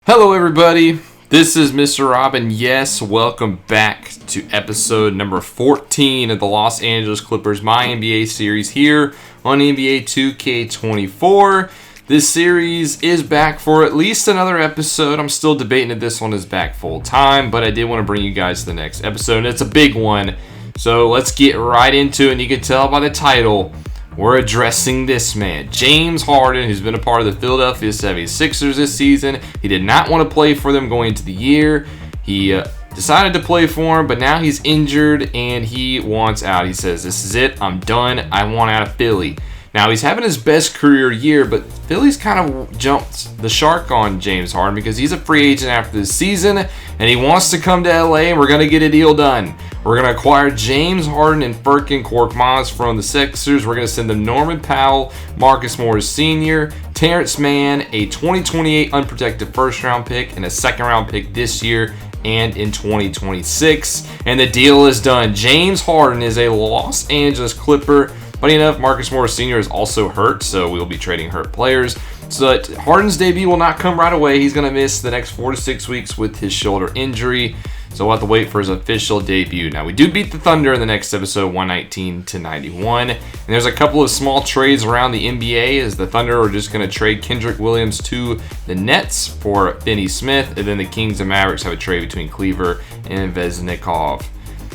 Hello everybody, this is Mr. Robin. Yes, welcome back to episode number 14 of the Los Angeles Clippers MyNBA series here on NBA 2K24. This series is back for at least another episode. I'm still debating if this one is back full time, but I did want to bring you guys to the next episode, and it's a big one. So let's get right into it, and you can tell by the title, we're addressing this man, James Harden, who's been a part of the Philadelphia 76ers this season. He did not want to play for them going into the year. He decided to play for them, but now he's injured and he wants out. He says, this is it. I'm done. I want out of Philly. Now, he's having his best career year, but Philly's kind of jumped the shark on James Harden because he's a free agent after this season, and he wants to come to LA, and we're going to get a deal done. We're going to acquire James Harden and Furkan Korkmaz from the Sixers. We're going to send them Norman Powell, Marcus Morris Sr., Terrence Mann, a 2028 unprotected first-round pick, and a second-round pick this year and in 2026. And the deal is done. James Harden is a Los Angeles Clipper. Funny enough, Marcus Morris Sr. is also hurt, so we'll be trading hurt players. So that Harden's debut will not come right away. He's going to miss the next 4 to 6 weeks with his shoulder injury. So we'll have to wait for his official debut. Now, we do beat the Thunder in the next episode, 119-91. And there's a couple of small trades around the NBA as the Thunder are just going to trade Kendrick Williams to the Nets for Finney Smith. And then the Kings and Mavericks have a trade between Cleaver and Veznikov.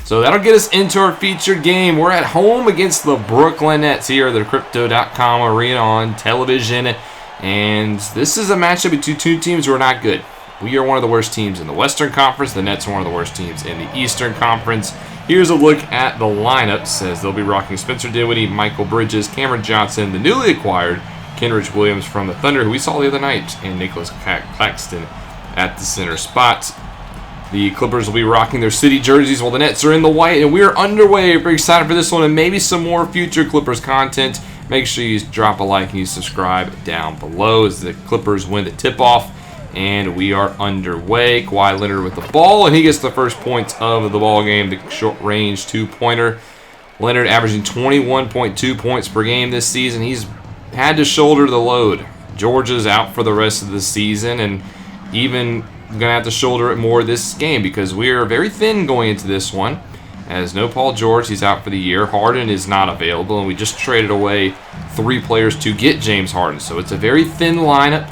So that'll get us into our featured game. We're at home against the Brooklyn Nets here at the Crypto.com Arena on television. And this is a matchup between two teams who are not good. We are one of the worst teams in the Western Conference. The Nets are one of the worst teams in the Eastern Conference. Here's a look at the lineups as they'll be rocking Spencer Dinwiddie, Michael Bridges, Cameron Johnson, the newly acquired Kenrich Williams from the Thunder, who we saw the other night, and Nicholas Claxton at the center spot. The Clippers will be rocking their city jerseys while the Nets are in the white, and we are underway. Very excited for this one and maybe some more future Clippers content. Make sure you drop a like and you subscribe down below as the Clippers win the tip-off. And we are underway. Kawhi Leonard with the ball, and he gets the first points of the ball game, the short-range two-pointer. Leonard averaging 21.2 points per game this season. He's had to shoulder the load. Georgia's out for the rest of the season, and even going to have to shoulder it more this game because we are very thin going into this one. As no Paul George, he's out for the year. Harden is not available, and we just traded away 3 players to get James Harden. So it's a very thin lineup.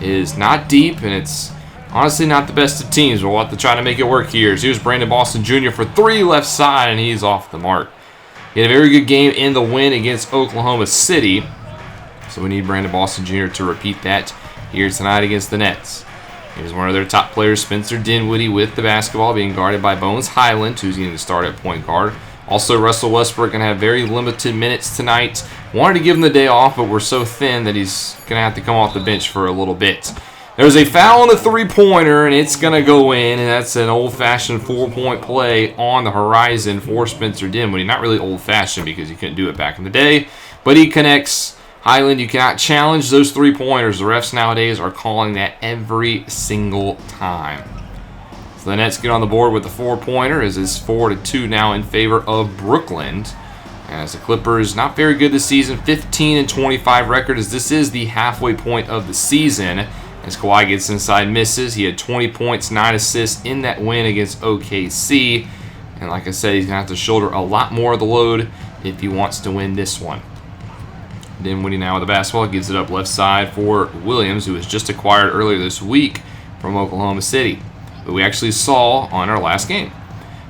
It is not deep, and it's honestly not the best of teams. We'll have to try to make it work here. So here's Brandon Boston Jr. for 3 left side, and he's off the mark. He had a very good game in the win against Oklahoma City. So we need Brandon Boston Jr. to repeat that here tonight against the Nets. Here's one of their top players, Spencer Dinwiddie, with the basketball, being guarded by Bones Highland, who's going to start at point guard. Also, Russell Westbrook going to have very limited minutes tonight. Wanted to give him the day off, but we're so thin that he's going to have to come off the bench for a little bit. There's a foul on the three-pointer, and it's going to go in, and that's an old-fashioned 4-point play on the horizon for Spencer Dinwiddie. Not really old-fashioned because he couldn't do it back in the day, but he connects. Highland, you cannot challenge those three-pointers. The refs nowadays are calling that every single time. So the Nets get on the board with the 4-pointer as it's 4-2 now in favor of Brooklyn. As the Clippers, not very good this season, 15-25 record as this is the halfway point of the season. As Kawhi gets inside, misses. He had 20 points, 9 assists in that win against OKC. And like I said, he's going to have to shoulder a lot more of the load if he wants to win this one. Dinwiddie now with the basketball, gives it up left side for Williams, who was just acquired earlier this week from Oklahoma City, who we actually saw on our last game.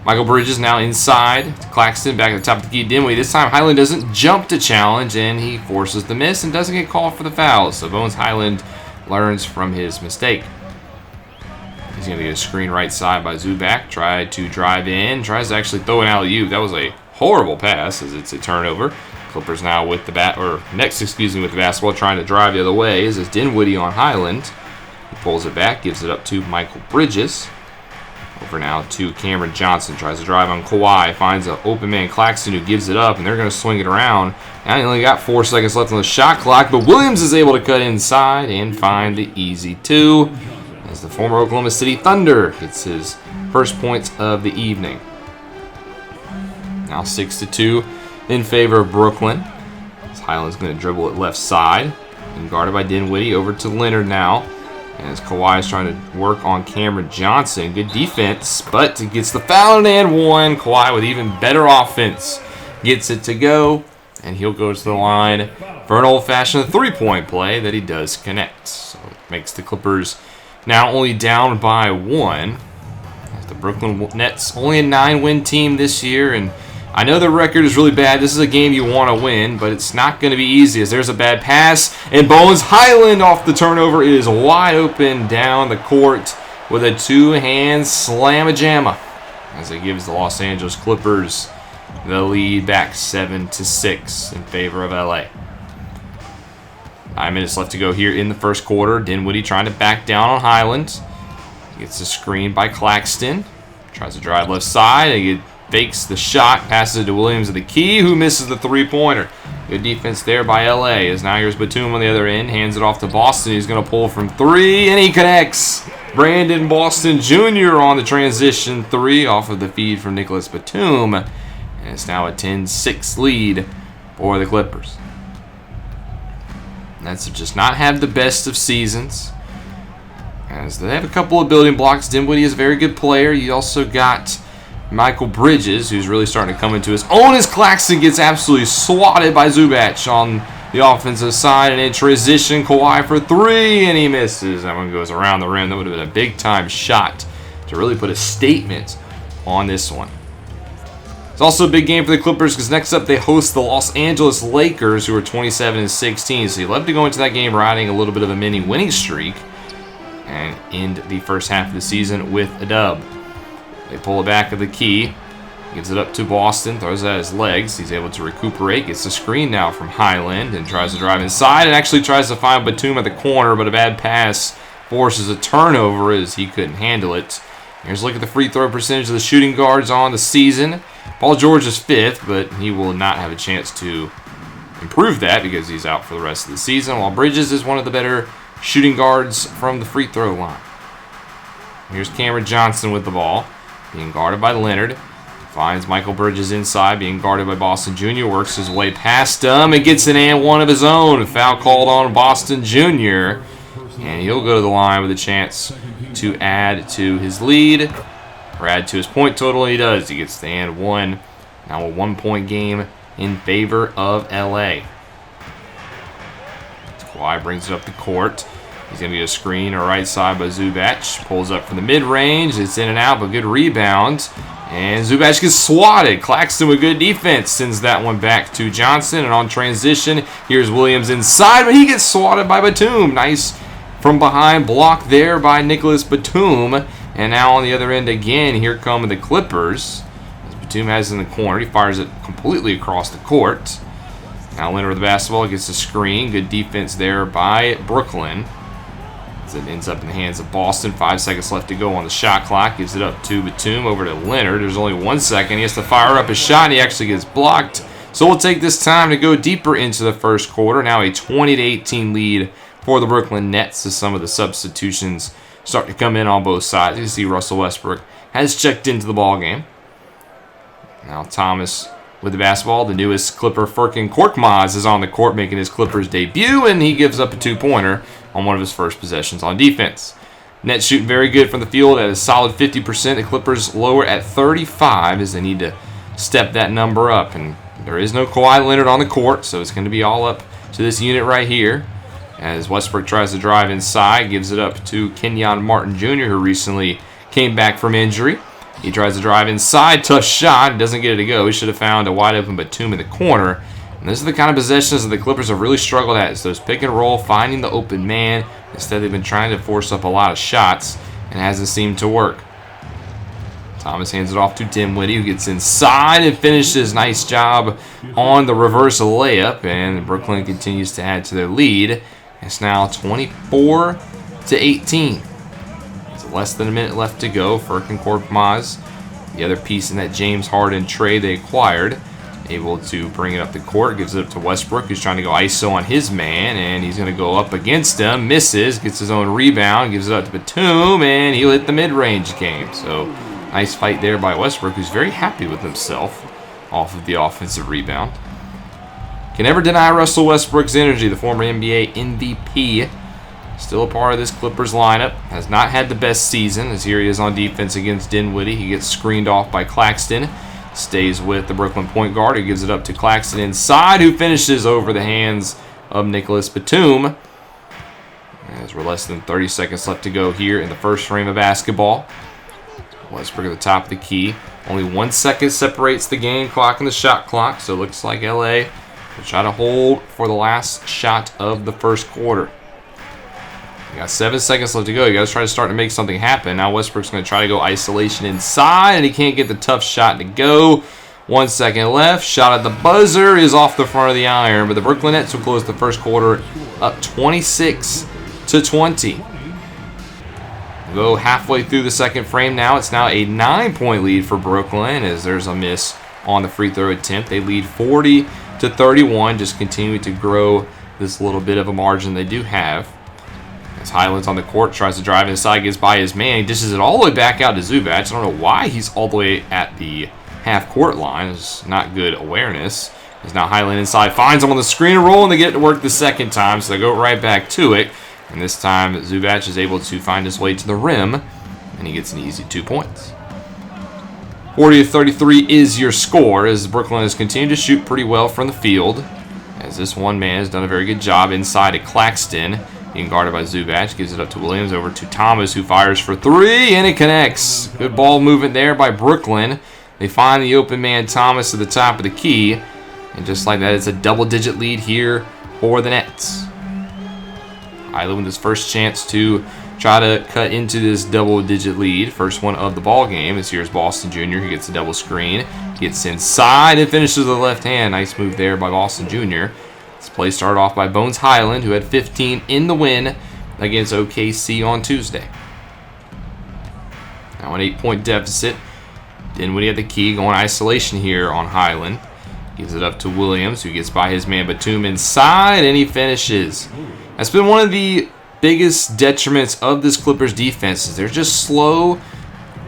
Michael Bridges now inside to Claxton, back at the top of the key. Dinwiddie, this time Highland doesn't jump to challenge, and he forces the miss and doesn't get called for the foul. So Bones Highland learns from his mistake. He's going to get a screen right side by Zubac. Tried to drive in, tries to actually throw an alley-oop. That was a horrible pass as it's a turnover. Clippers now with the with the basketball, trying to drive the other way. Is Dinwiddie on Highland. He pulls it back, gives it up to Michael Bridges. Over now to Cameron Johnson. Tries to drive on Kawhi. Finds an open man Claxton who gives it up, and they're going to swing it around. Now he only got 4 seconds left on the shot clock, but Williams is able to cut inside and find the easy 2 as the former Oklahoma City Thunder gets his first points of the evening. Now 6-2 in favor of Brooklyn. Highland's going to dribble it left side and guarded by Dinwiddie. Over to Leonard now. As Kawhi is trying to work on Cameron Johnson. Good defense, but he gets the foul and one. Kawhi with even better offense gets it to go, and he'll go to the line for an old-fashioned three-point play that he does connect. So it makes the Clippers now only down by one. The Brooklyn Nets only a 9-win team this year, and I know the record is really bad. This is a game you want to win, but it's not going to be easy as there's a bad pass. And Bones Highland off the turnover is wide open down the court with a two-hand slam-a-jamma as it gives the Los Angeles Clippers the lead back 7-6 in favor of LA. 9 minutes left to go here in the first quarter. Dinwiddie trying to back down on Highland. Gets a screen by Claxton. Tries to drive left side. He fakes the shot, passes it to Williams at the key, who misses the three-pointer. Good defense there by LA. As now here's Batum on the other end, hands it off to Boston. He's going to pull from three, and he connects. Brandon Boston Jr. on the transition three off of the feed from Nicholas Batum. And it's now a 10-6 lead for the Clippers. Nets have just not had the best of seasons, as they have a couple of building blocks. Dinwiddie is a very good player. You also got Michael Bridges, who's really starting to come into his own as Claxton gets absolutely swatted by Zubac on the offensive side. And in transition, Kawhi for three, and he misses. That one goes around the rim. That would have been a big-time shot to really put a statement on this one. It's also a big game for the Clippers because next up they host the Los Angeles Lakers, who are 27-16. So you love to go into that game riding a little bit of a mini winning streak and end the first half of the season with a dub. They pull it back of the key, gives it up to Boston, throws it at his legs. He's able to recuperate, gets the screen now from Highland, and tries to drive inside and actually tries to find Batum at the corner, but a bad pass forces a turnover as he couldn't handle it. Here's a look at the free throw percentage of the shooting guards on the season. Paul George is 5th, but he will not have a chance to improve that because he's out for the rest of the season, while Bridges is one of the better shooting guards from the free throw line. Here's Cameron Johnson with the ball, being guarded by Leonard. Finds Michael Bridges inside, being guarded by Boston Jr. Works his way past him and gets an and one of his own. Foul called on Boston Jr. And he'll go to the line with a chance to add to his lead, or add to his point total. He does. He gets the and one. Now a 1-point game in favor of LA. Kawhi brings it up the court. He's going to get a screen or right side by Zubac. Pulls up from the mid-range. It's in and out, but good rebound. And Zubac gets swatted. Claxton with good defense sends that one back to Johnson. And on transition, here's Williams inside, but he gets swatted by Batum. Nice from behind block there by Nicholas Batum. And now on the other end again, here come the Clippers. As Batum has it in the corner, he fires it completely across the court. Now Leonard with the basketball gets a screen. Good defense there by Brooklyn. As it ends up in the hands of Boston. 5 seconds left to go on the shot clock. Gives it up to Batum over to Leonard. There's only 1 second. He has to fire up his shot, and he actually gets blocked. So we'll take this time to go deeper into the first quarter. Now a 20-18 lead for the Brooklyn Nets as some of the substitutions start to come in on both sides. You see Russell Westbrook has checked into the ball game. Now Thomas with the basketball. The newest Clipper, Furkan Korkmaz, is on the court making his Clippers debut, and he gives up a two-pointer on one of his first possessions on defense. Nets shooting very good from the field at a solid 50%. The Clippers lower at 35 as they need to step that number up. And there is no Kawhi Leonard on the court, so it's going to be all up to this unit right here. As Westbrook tries to drive inside, gives it up to Kenyon Martin Jr., who recently came back from injury. He tries to drive inside, tough shot, doesn't get it to go. He should have found a wide open Batum in the corner. And those are the kind of possessions that the Clippers have really struggled at. It's those pick and roll, finding the open man. Instead, they've been trying to force up a lot of shots, and it hasn't seemed to work. Thomas hands it off to Dinwiddie, who gets inside and finishes. Nice job on the reverse layup, and Brooklyn continues to add to their lead. It's now 24-18. It's less than a minute left to go. Furkan Korkmaz, the other piece in that James Harden trade they acquired, able to bring it up the court, gives it up to Westbrook, who's trying to go ISO on his man, and he's going to go up against him, misses, gets his own rebound, gives it up to Batum, and he'll hit the mid-range game. So nice fight there by Westbrook, who's very happy with himself off of the offensive rebound. Can never deny Russell Westbrook's energy, the former NBA MVP. Still a part of this Clippers lineup. Has not had the best season, as here he is on defense against Dinwiddie. He gets screened off by Claxton. Stays with the Brooklyn point guard, who gives it up to Claxton inside, who finishes over the hands of Nicholas Batum. As we're less than 30 seconds left to go here in the first frame of basketball. Westbrook at the top of the key. Only 1 second separates the game clock and the shot clock, so it looks like LA will try to hold for the last shot of the first quarter. You got 7 seconds left to go. You got to try to start to make something happen. Now Westbrook's going to try to go isolation inside, and he can't get the tough shot to go. 1 second left. Shot at the buzzer is off the front of the iron, but the Brooklyn Nets will close the first quarter up 26-20. We'll go halfway through the second frame now. It's now a 9-point lead for Brooklyn, as there's a miss on the free throw attempt. They lead 40-31, just continuing to grow this little bit of a margin they do have. As Highland's on the court, tries to drive inside, gets by his man. He dishes it all the way back out to Zubac. I don't know why he's all the way at the half-court line. It's not good awareness. As now Highland inside, finds him on the screen and roll, and they get it to work the second time, so they go right back to it. And this time, Zubac is able to find his way to the rim, and he gets an easy 2 points. 40-33 is your score, as Brooklyn has continued to shoot pretty well from the field. As this one man has done a very good job inside at Claxton. Being guarded by Zubac, gives it up to Williams, over to Thomas, who fires for three, and it connects. Good ball movement there by Brooklyn. They find the open man Thomas at the top of the key, and just like that, it's a double-digit lead here for the Nets. Highland with his first chance to try to cut into this double-digit lead. First one of the ball game is here's Boston Jr. He gets a double screen, gets inside, and finishes with the left hand. Nice move there by Boston Jr. This play started off by Bones Highland, who had 15 in the win against OKC on Tuesday. Now an 8-point deficit. Dinwiddie at the key, going isolation here on Highland. Gives it up to Williams, who gets by his man Batum inside, and he finishes. That's been one of the biggest detriments of this Clippers defense, is they're just slow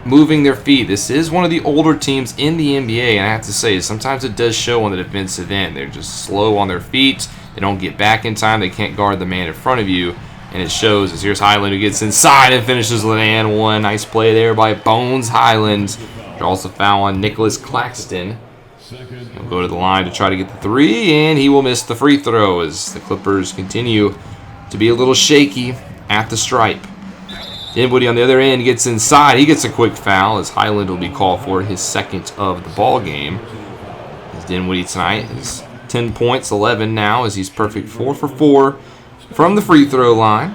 moving their feet. This is one of the older teams in the NBA, and I have to say, sometimes it does show on the defensive end. They're just slow on their feet. They don't get back in time. They can't guard the man in front of you, and it shows. As here's Highland, who gets inside and finishes with an and one. Nice play there by Bones Highland. Draws the foul on Nicholas Claxton. He'll go to the line to try to get the three, and he will miss the free throw as the Clippers continue to be a little shaky at the stripe. Dinwiddie on the other end gets inside. He gets a quick foul as Highland will be called for his second of the ball game. As Dinwiddie tonight is 10 points, 11 now, as he's perfect 4 for 4 from the free throw line.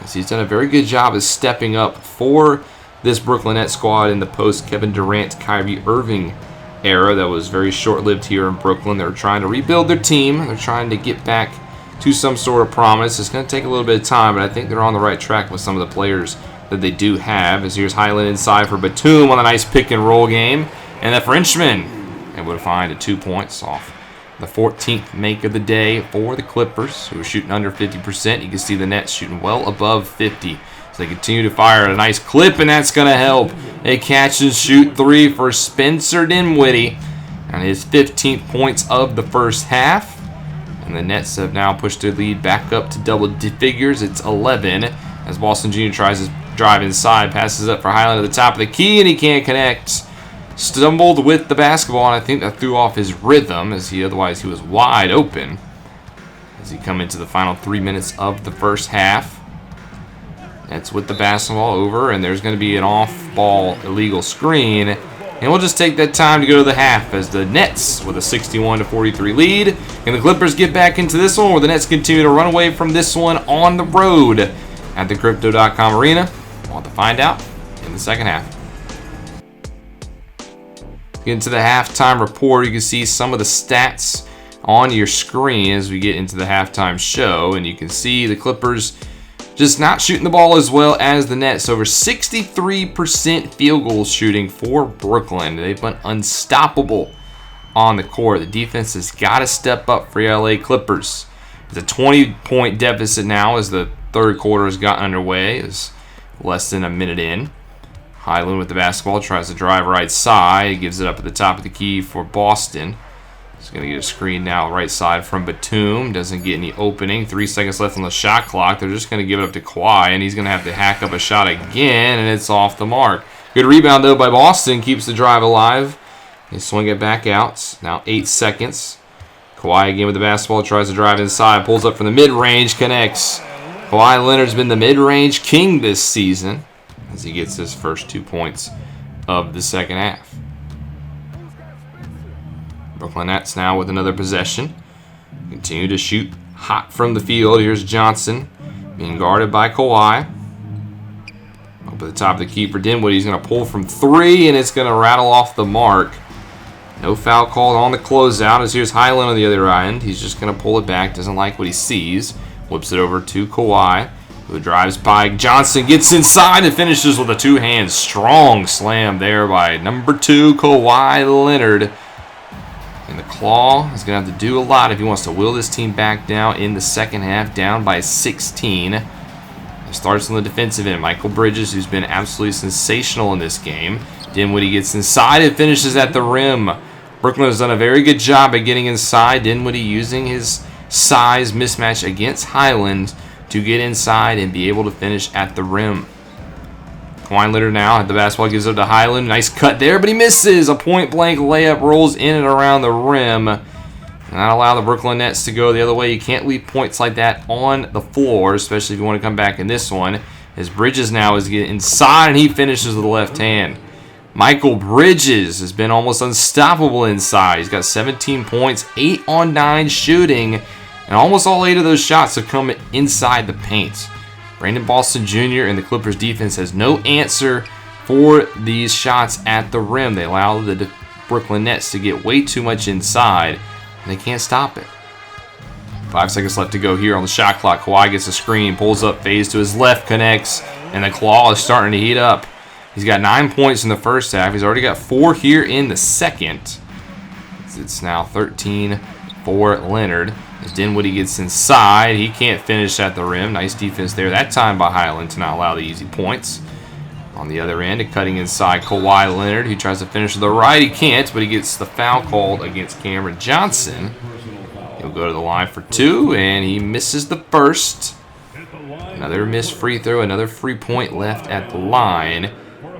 As he's done a very good job of stepping up for this Brooklyn Nets squad in the post-Kevin Durant, Kyrie Irving era that was very short-lived here in Brooklyn. They're trying to rebuild their team. They're trying to get back to some sort of promise. It's going to take a little bit of time, but I think they're on the right track with some of the players that they do have. As here's Highland inside for Batum on a nice pick-and-roll game. And the Frenchman able to find 2 points off the 14th make of the day for the Clippers, who are shooting under 50%. You can see the Nets shooting well above 50. So they continue to fire at a nice clip, and that's going to help. A catch-and-shoot three for Spencer Dinwiddie on his 15th points of the first half. And the Nets have now pushed their lead back up to double figures. It's 11 as Boston Jr. tries to drive inside, passes up for Highland at the top of the key, and he can't connect. Stumbled with the basketball, and I think that threw off his rhythm, as otherwise he was wide open. As he come into the final 3 minutes of the first half. Nets with the basketball over, and there's going to be an off-ball illegal screen. And we'll just take that time to go to the half as the Nets with a 61-43 lead. And the Clippers get back into this one where the Nets continue to run away from this one on the road at the Crypto.com Arena. We'll have to find out in the second half. Get into the halftime report. You can see some of the stats on your screen as we get into the halftime show. And you can see the Clippers just not shooting the ball as well as the Nets. Over 63% field goal shooting for Brooklyn. They've been unstoppable on the court. The defense has got to step up for LA Clippers. It's a 20-point deficit now as the third quarter has gotten underway. It's less than a minute in. Highland with the basketball tries to drive right side. Gives it up at the top of the key for Boston. He's going to get a screen now right side from Batum. Doesn't get any opening. 3 seconds left on the shot clock. They're just going to give it up to Kawhi, and he's going to have to hack up a shot again, and it's off the mark. Good rebound, though, by Boston. Keeps the drive alive. They swing it back out. Now 8 seconds. Kawhi again with the basketball. Tries to drive inside. Pulls up from the mid-range. Connects. Kawhi Leonard's been the mid-range king this season as he gets his first 2 points of the second half. Brooklyn Nets now with another possession. Continue to shoot hot from the field. Here's Johnson being guarded by Kawhi. Up at the top of the key for Dinwiddie. He's going to pull from 3, and it's going to rattle off the mark. No foul called on the closeout as here's Highland on the other end. He's just going to pull it back. Doesn't like what he sees. Whips it over to Kawhi, who drives by Johnson. Gets inside and finishes with a two-hand strong slam there by number 2, Kawhi Leonard. And the Claw is going to have to do a lot if he wants to will this team back down in the second half, down by 16. It starts on the defensive end. Michael Bridges, who's been absolutely sensational in this game. Dinwiddie gets inside and finishes at the rim. Brooklyn has done a very good job at getting inside. Dinwiddie using his size mismatch against Highland to get inside and be able to finish at the rim. Kawhi Leonard now at the basketball, gives it to Highland. Nice cut there, but he misses. A point-blank layup rolls in and around the rim. Not allow the Brooklyn Nets to go the other way. You can't leave points like that on the floor, especially if you want to come back in this one. As Bridges now is getting inside, and he finishes with the left hand. Michael Bridges has been almost unstoppable inside. He's got 17 points, 8 on 9 shooting, and almost all 8 of those shots have come inside the paint. Brandon Boston Jr. and the Clippers defense has no answer for these shots at the rim. They allow the Brooklyn Nets to get way too much inside, and they can't stop it. 5 seconds left to go here on the shot clock. Kawhi gets a screen, pulls up, fades to his left, connects, and the Claw is starting to heat up. He's got 9 points in the first half. He's already got 4 here in the second. It's now 13 for Leonard. As Dinwiddie gets inside, he can't finish at the rim. Nice defense there that time by Highland to not allow the easy points. On the other end, cutting inside Kawhi Leonard, who tries to finish to the right. He can't, but he gets the foul called against Cameron Johnson. He'll go to the line for 2, and he misses the first. Another missed free throw, another free point left at the line.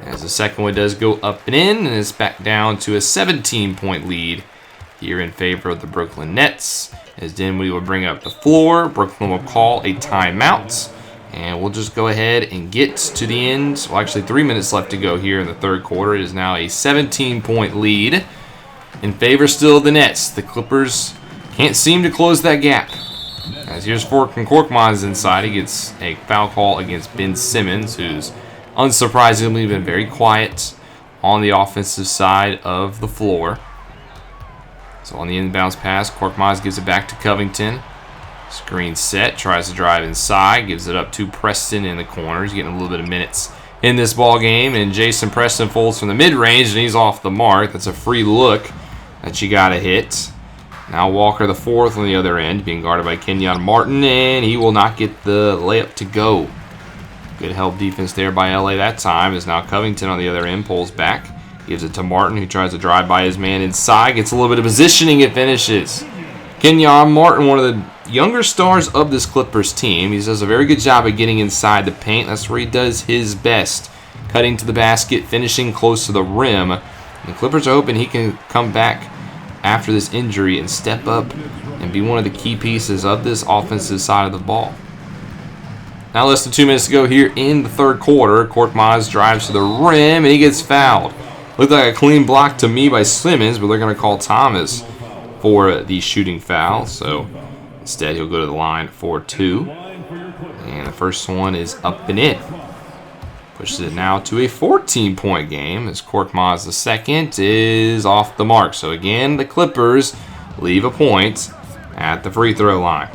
As the second one does go up and in, and it's back down to a 17-point lead here in favor of the Brooklyn Nets. As Dinwiddie will bring up the floor, Brooklyn will call a timeout, and we'll just go ahead and get to the end. Well, actually 3 minutes left to go here in the third quarter. It is now a 17-point lead in favor still of the Nets. The Clippers can't seem to close that gap. As here's Korkmaz inside, he gets a foul call against Ben Simmons, who's unsurprisingly been very quiet on the offensive side of the floor. So on the inbounds pass, Korkmaz gives it back to Covington. Screen set, tries to drive inside, gives it up to Preston in the corner. He's getting a little bit of minutes in this ball game, and Jason Preston folds from the mid-range, and he's off the mark. That's a free look that you got to hit. Now Walker the fourth on the other end, being guarded by Kenyon Martin, and he will not get the layup to go. Good help defense there by LA that time, as now Covington on the other end pulls back. Gives it to Martin, who tries to drive by his man inside. Gets a little bit of positioning, it finishes. Kenyon Martin, one of the younger stars of this Clippers team. He does a very good job of getting inside the paint. That's where he does his best. Cutting to the basket, finishing close to the rim. And the Clippers are hoping he can come back after this injury and step up and be one of the key pieces of this offensive side of the ball. Now less than 2 minutes to go here in the third quarter. Korkmaz drives to the rim, and he gets fouled. Looked like a clean block to me by Simmons, but they're going to call Thomas for the shooting foul. So instead, he'll go to the line for 2. And the first one is up and in. Pushes it now to a 14-point game as Korkmaz the second is off the mark. So again, the Clippers leave a point at the free throw line.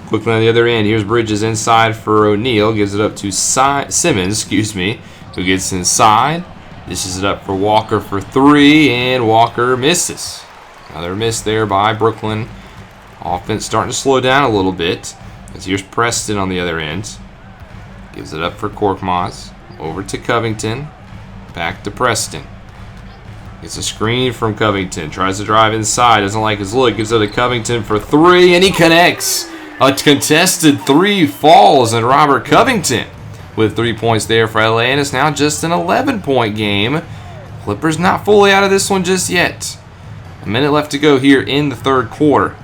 Quickly on the other end, here's Bridges inside for O'Neal. Gives it up to Simmons, who gets inside. Dishes it up for Walker for 3, and Walker misses. Another miss there by Brooklyn. Offense starting to slow down a little bit. As here's Preston on the other end. Gives it up for Korkmaz. Over to Covington. Back to Preston. Gets a screen from Covington. Tries to drive inside. Doesn't like his look. Gives it to Covington for 3, and he connects. A contested 3 falls, and Robert Covington with 3 points there for LA, and it's now just an 11-point game. Clippers not fully out of this one just yet. A minute left to go here in the third quarter.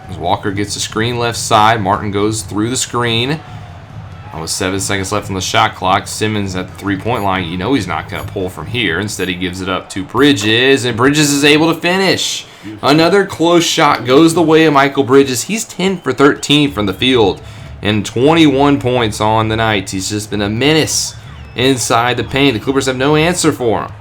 As Walker gets a screen left side, Martin goes through the screen. Almost 7 seconds left on the shot clock. Simmons at the 3-point line. You know he's not going to pull from here. Instead, he gives it up to Bridges, and Bridges is able to finish. Another close shot goes the way of Michael Bridges. He's 10 for 13 from the field and 21 points on the night. He's just been a menace inside the paint. The Clippers have no answer for him.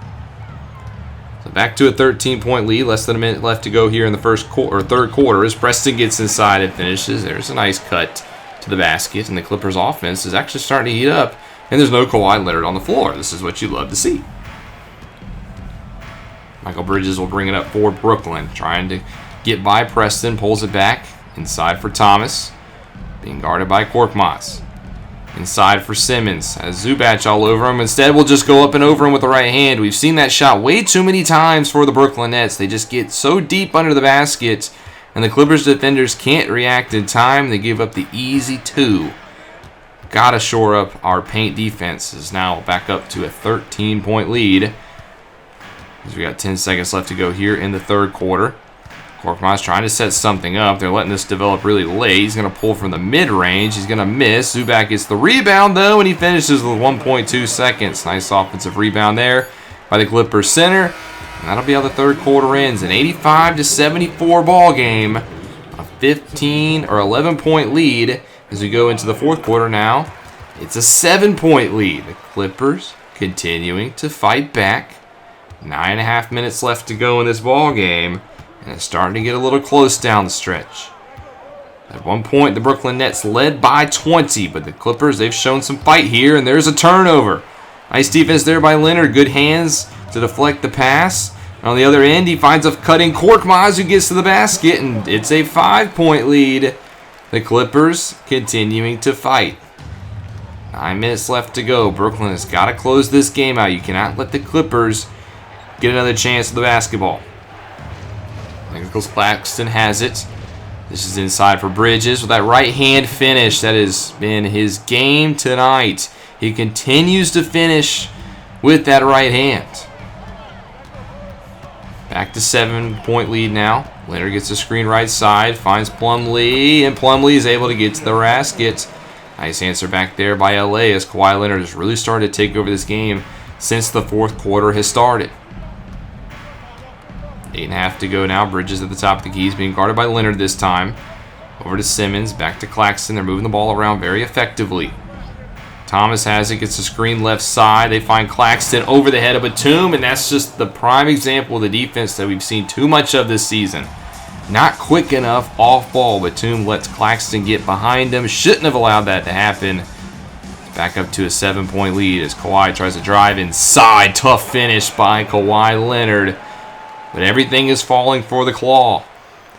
So back to a 13-point lead. Less than a minute left to go here in the third quarter as Preston gets inside and finishes. There's a nice cut to the basket, and the Clippers offense is actually starting to heat up, and there's no Kawhi Leonard on the floor. This is what you love to see. Michael Bridges will bring it up for Brooklyn, trying to get by Preston, pulls it back, inside for Thomas, being guarded by Korkmaz. Inside for Simmons, has Zubac all over him. Instead, we'll just go up and over him with the right hand. We've seen that shot way too many times for the Brooklyn Nets. They just get so deep under the basket, and the Clippers defenders can't react in time. They give up the easy 2. Gotta shore up our paint defense. Is now back up to a 13-point lead. As we got 10 seconds left to go here in the third quarter. Korkmaz trying to set something up. They're letting this develop really late. He's going to pull from the mid-range. He's going to miss. Zubac gets the rebound, though, and he finishes with 1.2 seconds. Nice offensive rebound there by the Clippers center. And that'll be how the third quarter ends. An 85-74 ball game. A 15 or 11-point lead as we go into the fourth quarter now. It's a 7-point lead. The Clippers continuing to fight back. 9.5 minutes left to go in this ball game, and it's starting to get a little close down the stretch. At one point, the Brooklyn Nets led by 20, but the Clippers, they've shown some fight here, and there's a turnover. Nice defense there by Leonard. Good hands to deflect the pass. And on the other end, he finds a cutting Korkmaz who gets to the basket, and it's a 5-point lead. The Clippers continuing to fight. 9 minutes left to go. Brooklyn has got to close this game out. You cannot let the Clippers get another chance at the basketball. Nicholas Claxton has it. This is inside for Bridges with that right hand finish. That has been his game tonight. He continues to finish with that right hand. Back to 7-point lead now. Leonard gets a screen right side, finds Plumlee, and Plumlee is able to get to the basket. Nice answer back there by LA as Kawhi Leonard has really started to take over this game since the fourth quarter has started. 8.5 to go now. Bridges at the top of the key. He's being guarded by Leonard this time. Over to Simmons. Back to Claxton. They're moving the ball around very effectively. Thomas has it. Gets the screen left side. They find Claxton over the head of Batum, and that's just the prime example of the defense that we've seen too much of this season. Not quick enough off ball. Batum lets Claxton get behind him. Shouldn't have allowed that to happen. Back up to a 7-point lead as Kawhi tries to drive inside. Tough finish by Kawhi Leonard. But everything is falling for the Claw.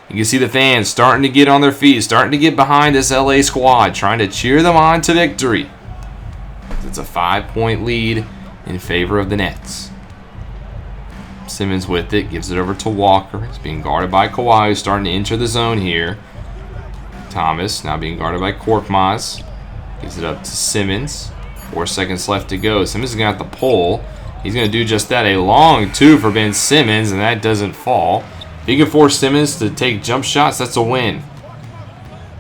You can see the fans starting to get on their feet, starting to get behind this LA squad, trying to cheer them on to victory. It's a 5-point lead in favor of the Nets. Simmons with it, gives it over to Walker. It's being guarded by Kawhi, who's starting to enter the zone here. Thomas now being guarded by Korkmaz. Gives it up to Simmons. 4 seconds left to go. Simmons is going to have to pull. He's going to do just that. A long 2 for Ben Simmons, and that doesn't fall. If he can force Simmons to take jump shots, that's a win.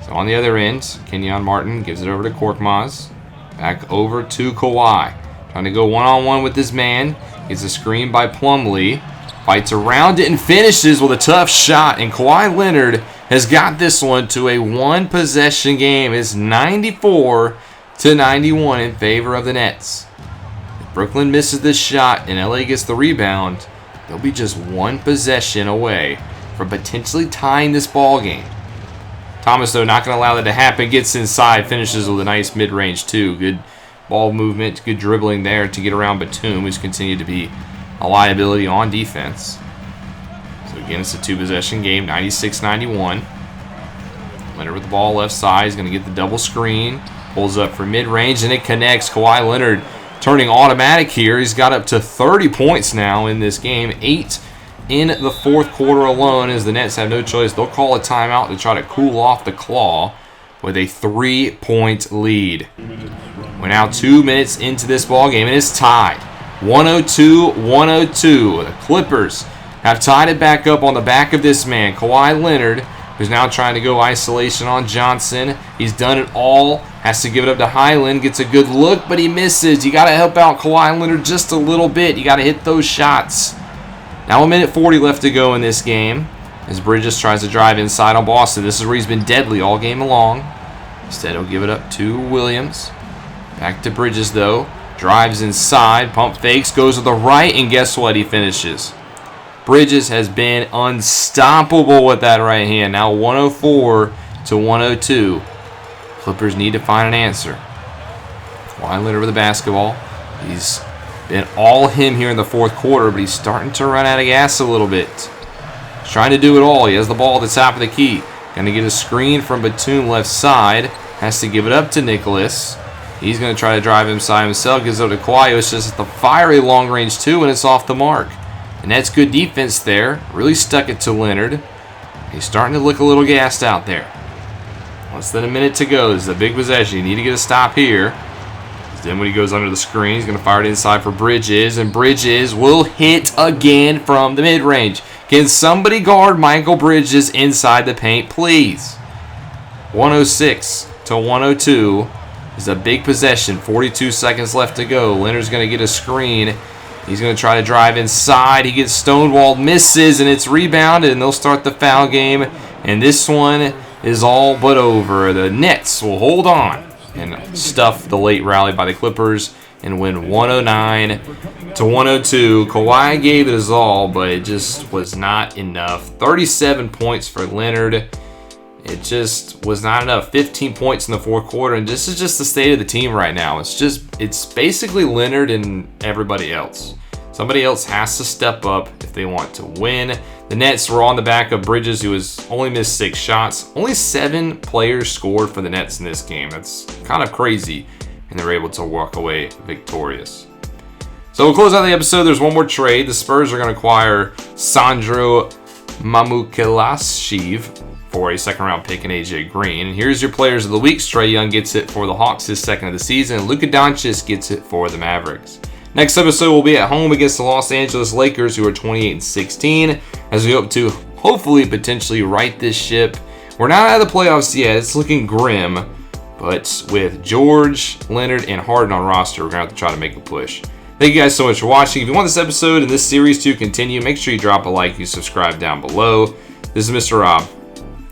So on the other end, Kenyon Martin gives it over to Korkmaz. Back over to Kawhi. Trying to go one-on-one with this man. Gets a screen by Plumlee. Fights around it and finishes with a tough shot. And Kawhi Leonard has got this one to a one-possession game. It's 94-91 in favor of the Nets. Brooklyn misses this shot and LA gets the rebound, they'll be just one possession away from potentially tying this ball game. Thomas, though, not going to allow that to happen. Gets inside, finishes with a nice mid-range, too. Good ball movement, good dribbling there to get around Batum, who's continued to be a liability on defense. So, again, it's a 2-possession game, 96-91. Leonard with the ball left side. He's going to get the double screen. Pulls up for mid-range, and it connects. Kawhi Leonard turning automatic here. He's got up to 30 points now in this game. 8 in the fourth quarter alone, as the Nets have no choice. They'll call a timeout to try to cool off the claw with a 3-point lead. We're now 2 minutes into this ball game, and it's tied. 102-102. The Clippers have tied it back up on the back of this man, Kawhi Leonard, who's now trying to go isolation on Johnson. He's done it all. Has to give it up to Highland. Gets a good look, but he misses. You got to help out Kawhi Leonard just a little bit. You got to hit those shots. Now 1:40 left to go in this game as Bridges tries to drive inside on Boston. This is where he's been deadly all game long. Instead, he'll give it up to Williams. Back to Bridges, though. Drives inside, pump fakes, goes to the right, and guess what? He finishes. Bridges has been unstoppable with that right hand. Now 104-102. Clippers need to find an answer. Kawhi Leonard with the basketball. He's been all him here in the fourth quarter, but he's starting to run out of gas a little bit. He's trying to do it all. He has the ball at the top of the key. Going to get a screen from Batum left side. Has to give it up to Nicholas. He's going to try to drive inside himself. Gives it to Kawhi. It's just the fiery long range two, and it's off the mark. And that's good defense there. Really stuck it to Leonard. He's starting to look a little gassed out there. Less than a minute to go. This is a big possession. You need to get a stop here. Then when he goes under the screen, he's going to fire it inside for Bridges. And Bridges will hit again from the mid-range. Can somebody guard Michael Bridges inside the paint, please? 106-102 is a big possession. 42 seconds left to go. Leonard's going to get a screen. He's going to try to drive inside. He gets stonewalled, misses, and it's rebounded, and they'll start the foul game. And this one is all but over. The Nets will hold on and stuff the late rally by the Clippers and win 109-102. Kawhi gave it his all, but it just was not enough. 37 points for Leonard. It just was not enough. 15 points in the fourth quarter, and this is just the state of the team right now. It's basically Leonard and everybody else. Somebody else has to step up if they want to win. The Nets were on the back of Bridges, who has only missed 6 shots. Only 7 players scored for the Nets in this game. That's kind of crazy, and they're able to walk away victorious. So we'll close out the episode. There's one more trade. The Spurs are going to acquire Sandro Mamukelashvili for a second-round pick and AJ Green. And here's your players of the week. Trae Young gets it for the Hawks, his second of the season. And Luka Doncic gets it for the Mavericks. Next episode will be at home against the Los Angeles Lakers, who are 28-16, as we hope to hopefully potentially right this ship. We're not out of the playoffs yet. It's looking grim. But with George, Leonard, and Harden on roster, we're going to have to try to make a push. Thank you guys so much for watching. If you want this episode and this series to continue, make sure you drop a like, you subscribe down below. This is Mr. Rob,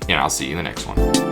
and I'll see you in the next one.